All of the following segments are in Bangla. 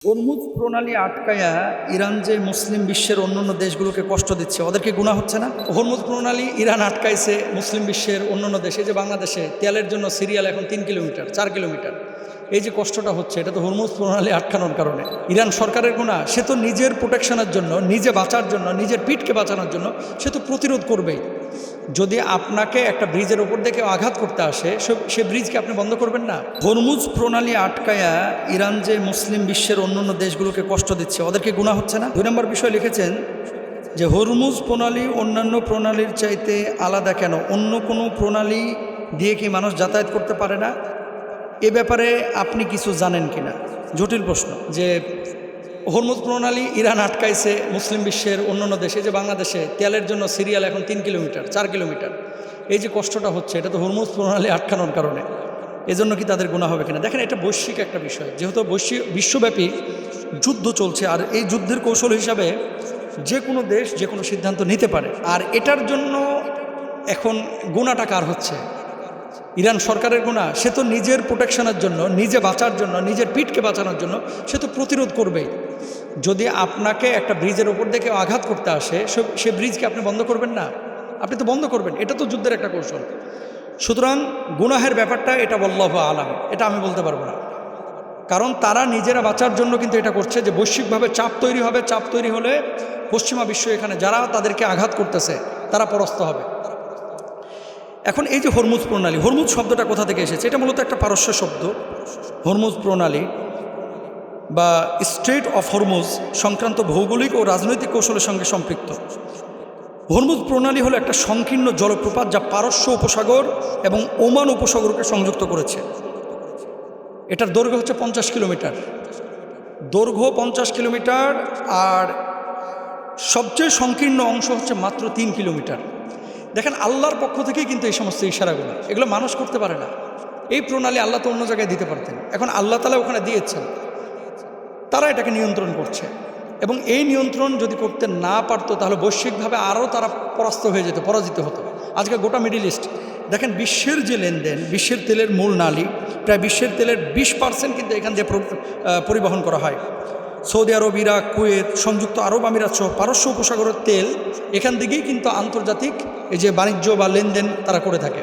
হরমুজ প্রণালী আটকায়া ইরান যে মুসলিম বিশ্বের অন্যান্য দেশগুলোকে কষ্ট দিচ্ছে, ওদেরকে গুনাহ হচ্ছে না? হরমুজ প্রণালী ইরান আটকাইছে মুসলিম বিশ্বের অন্যান্য দেশে, যে বাংলাদেশে তেলের জন্য সিরিয়াল এখন 3 কিলোমিটার 4 কিলোমিটার, এই যে কষ্টটা হচ্ছে, এটা তো হরমুজ প্রণালী আটকানোর কারণে। ইরান সরকারের গুনাহ? সে তো নিজের প্রোটেকশনের জন্য, নিজে বাঁচার জন্য, নিজের পিঠকে বাঁচানোর জন্য সে তো প্রতিরোধ করবেই। যদি আপনাকে একটা ব্রিজের ওপর থেকে আঘাত করতে আসে, সে ব্রিজকে আপনি বন্ধ করবেন না? হরমুজ প্রণালী আটকায়া ইরান যে মুসলিম বিশ্বের অন্যান্য দেশগুলোকে কষ্ট দিচ্ছে, ওদেরকে গুনাহ হচ্ছে না? 2 নম্বর বিষয় লিখেছেন যে হরমুজ প্রণালী অন্যান্য প্রণালীর চাইতে আলাদা কেন? অন্য কোনো প্রণালী দিয়ে কি মানুষ যাতায়াত করতে পারে না? এ ব্যাপারে আপনি কিছু জানেন কিনা? জটিল প্রশ্ন। যে হরমুজ প্রণালী ইরান আটকাইছে মুসলিম বিশ্বের অন্যান্য দেশে, যে বাংলাদেশে তেলের জন্য সিরিয়াল এখন 3 কিলোমিটার 4 কিলোমিটার, এই যে কষ্টটা হচ্ছে, এটা তো হরমুজ প্রণালী আটকানোর কারণে। এজন্য কি তাদের গুনাহ হবে কিনা? দেখেন, এটা বৈশ্বিক একটা বিষয়, যেহেতু বিশ্বব্যাপী যুদ্ধ চলছে, আর এই যুদ্ধের কৌশল হিসাবে যে কোনো দেশ যে কোনো সিদ্ধান্ত নিতে পারে। আর এটার জন্য এখন গুনাহটা কার হচ্ছে? ইরান সরকারের গুনাহ? সে তো নিজের প্রোটেকশনের জন্য, নিজে বাঁচার জন্য, নিজের পিঠকে বাঁচানোর জন্য সে তো প্রতিরোধ করবেই। যদি আপনাকে একটা ব্রিজের ওপর থেকে আঘাত করতে আসে, সে ব্রিজকে আপনি বন্ধ করবেন না? আপনি তো বন্ধ করবেন। এটা তো যুদ্ধের একটা কৌশল। সুতরাং গুনাহের ব্যাপারটা এটা আল্লাহু আলাম, এটা আমি বলতে পারবো না। কারণ তারা নিজেরা বাঁচার জন্য কিন্তু এটা করছে, যে বৈশ্বিকভাবে চাপ তৈরি হবে, চাপ তৈরি হলে পশ্চিমা বিশ্ব এখানে যারা তাদেরকে আঘাত করতেছে তারা পরাস্ত হবে। এখন এই যে হরমুজ প্রণালী, হরমুজ শব্দটা কোথা থেকে এসেছে? এটা মূলত একটা পারস্য শব্দ। হরমুজ প্রণালী বা স্ট্রেট অফ হরমুজ সংক্রান্ত ভৌগোলিক ও রাজনৈতিক কৌশলের সঙ্গে সম্পৃক্ত। হরমুজ প্রণালী হলো একটা সংকীর্ণ জলপ্রপাত যা পারস্য উপসাগর এবং ওমান উপসাগরকে সংযুক্ত করেছে। এটার দৈর্ঘ্য হচ্ছে 50 কিলোমিটার, দৈর্ঘ্য 50 কিলোমিটার, আর সবচেয়ে সংকীর্ণ অংশ হচ্ছে মাত্র 3 কিলোমিটার। দেখেন, আল্লাহর পক্ষ থেকেই কিন্তু এই সমস্ত ইশারাগুলো, এগুলো মানুষ করতে পারে না। এই প্রণালী আল্লাহ তো অন্য জায়গায় দিতে পারতেন, এখন আল্লাহ তাআলা ওখানে দিয়েছেন, তারা এটাকে নিয়ন্ত্রণ করছে। এবং এই নিয়ন্ত্রণ যদি করতে না পারতো, তাহলে বৈশ্বিকভাবে আরও তারা পরাজিত হতো। আজকে গোটা মিডিল ইস্ট দেখেন, বিশ্বের যে লেনদেন, বিশ্বের তেলের মূল নালী, প্রায় বিশ্বের তেলের 20% কিন্তু এখান দিয়ে পরিবহন করা হয়। সৌদি আরব, ইরাক, কুয়েত, সংযুক্ত আরব আমিরাত সহ পারস্য উপসাগরের তেল এখান থেকেই কিন্তু আন্তর্জাতিক এই যে বাণিজ্য বা লেনদেন তারা করে থাকে।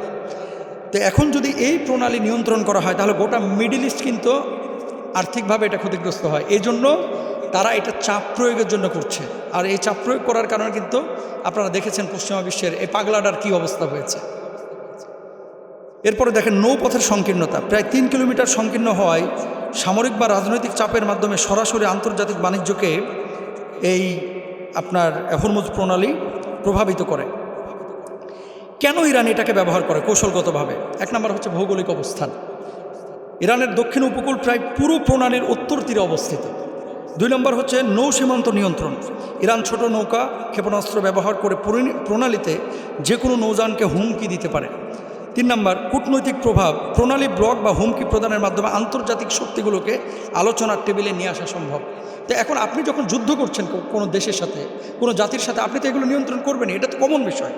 তো এখন যদি এই প্রণালী নিয়ন্ত্রণ করা হয়, তাহলে গোটা মিডিল ইস্ট কিন্তু আর্থিকভাবে এটা ক্ষতিগ্রস্ত হয়। এই জন্য তারা এটা চাপ প্রয়োগের জন্য করছে। আর এই চাপ প্রয়োগ করার কারণে কিন্তু আপনারা দেখেছেন পশ্চিমা বিশ্বের এই পাগলাটার কী অবস্থা হয়েছে। এরপরে দেখেন, নৌপথের সংকীর্ণতা প্রায় 3 কিলোমিটার সংকীর্ণ হওয়ায় সামরিক বা রাজনৈতিক চাপের মাধ্যমে সরাসরি আন্তর্জাতিক বাণিজ্যকে এই আপনার হরমুজ প্রণালী প্রভাবিত করে। কেন ইরান এটাকে ব্যবহার করে কৌশলগতভাবে? 1 নম্বর হচ্ছে ভৌগোলিক অবস্থান। ইরানের দক্ষিণ উপকূল প্রায় পুরো প্রণালীর উত্তর তীরে অবস্থিত। 2 নম্বর হচ্ছে নৌ সীমান্ত নিয়ন্ত্রণ। ইরান ছোট নৌকা, ক্ষেপণাস্ত্র ব্যবহার করে প্রণালীতে যে কোনো নৌযানকে হুমকি দিতে পারে। 3 নম্বর কূটনৈতিক প্রভাব। প্রণালী ব্লক বা হুমকি প্রদানের মাধ্যমে আন্তর্জাতিক শক্তিগুলোকে আলোচনার টেবিলে নিয়ে আসা সম্ভব। তো এখন আপনি যখন যুদ্ধ করছেন কোনো দেশের সাথে, কোনো জাতির সাথে, আপনি তো এগুলো নিয়ন্ত্রণ করবেন, এটা তো কমন বিষয়।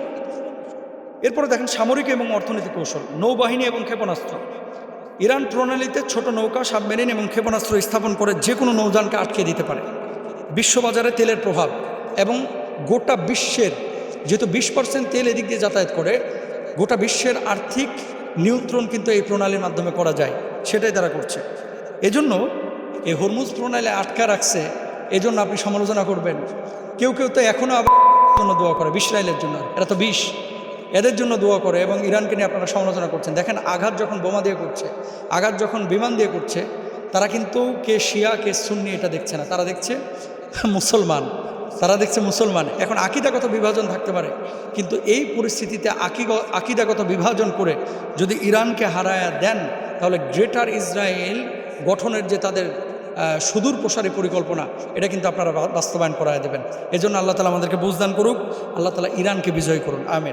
এরপরে দেখেন, সামরিক এবং অর্থনৈতিক কৌশল, নৌবাহিনী এবং ক্ষেপণাস্ত্র। ইরান প্রণালীতে ছোট নৌকা, সাবমেরিন এবং ক্ষেপণাস্ত্র স্থাপন করে যে কোনো নৌযানকে আটকে দিতে পারে। বিশ্ববাজারে তেলের প্রভাব এবং গোটা বিশ্বের, যেহেতু 20% তেল এদিক দিয়ে যাতায়াত করে, গোটা বিশ্বের আর্থিক নিয়ন্ত্রণ কিন্তু এই প্রণালীর মাধ্যমে করা যায়, সেটাই তারা করছে। এজন্য এই হরমুজ প্রণালী আটকা রাখছে, এজন্য আপনি সমালোচনা করবেন। কেউ কেউ তো এখনও আবার জন্য দোয়া করে, ইসরায়েলের জন্য, এরা তো এদের জন্য দোয়া করে, এবং ইরানকে নিয়ে আপনারা সমালোচনা করছেন। দেখেন, আঘাত যখন বোমা দিয়ে করছে, আঘাত যখন বিমান দিয়ে করছে, তারা কিন্তু কে শিয়া কে সুন্নি এটা দেখছে না, তারা দেখছে মুসলমান, তারা দেখছে মুসলমান। এখন আকীদাগত বিভাজন থাকতে পারে, কিন্তু এই পরিস্থিতিতে আকীদাগত বিভাজন করে যদি ইরানকে হারায়া দেন, তাহলে গ্রেটার ইসরায়েল গঠনের যে তাদের সুদূর প্রসারী পরিকল্পনা, এটা কিন্তু আপনারা বাস্তবায়ন করায় দেবেন। এজন্য আল্লাহ তাআলা আমাদেরকে বুঝদান করুক, আল্লাহ তাআলা ইরানকে বিজয় করুন, আমিন।